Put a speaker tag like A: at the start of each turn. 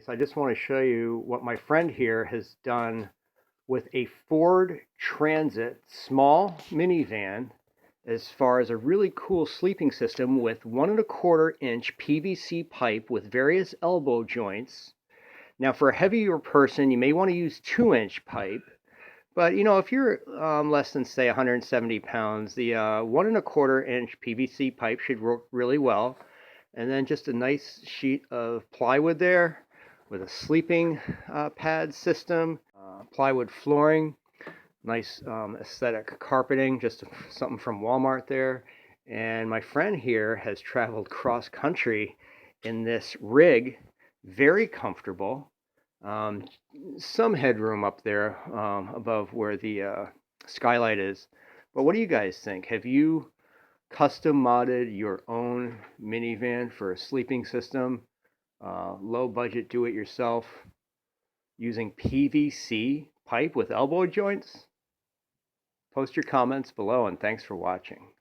A: So I just want to show you what my friend here has done with a Ford Transit small minivan as far as a really cool sleeping system with 1.25-inch PVC pipe with various elbow joints. Now for a heavier person, you may want to use 2-inch pipe, but if you're less than say 170 pounds, the 1.25-inch PVC pipe should work really well. And then just a nice sheet of plywood there with a sleeping pad system, plywood flooring, nice aesthetic carpeting, just something from Walmart there. And my friend here has traveled cross country in this rig, very comfortable. Um, some headroom up there above where the skylight is. But what do you guys think? Have you custom modded your own minivan for a sleeping system? Low budget do it yourself using PVC pipe with elbow joints? Post your comments below and thanks for watching.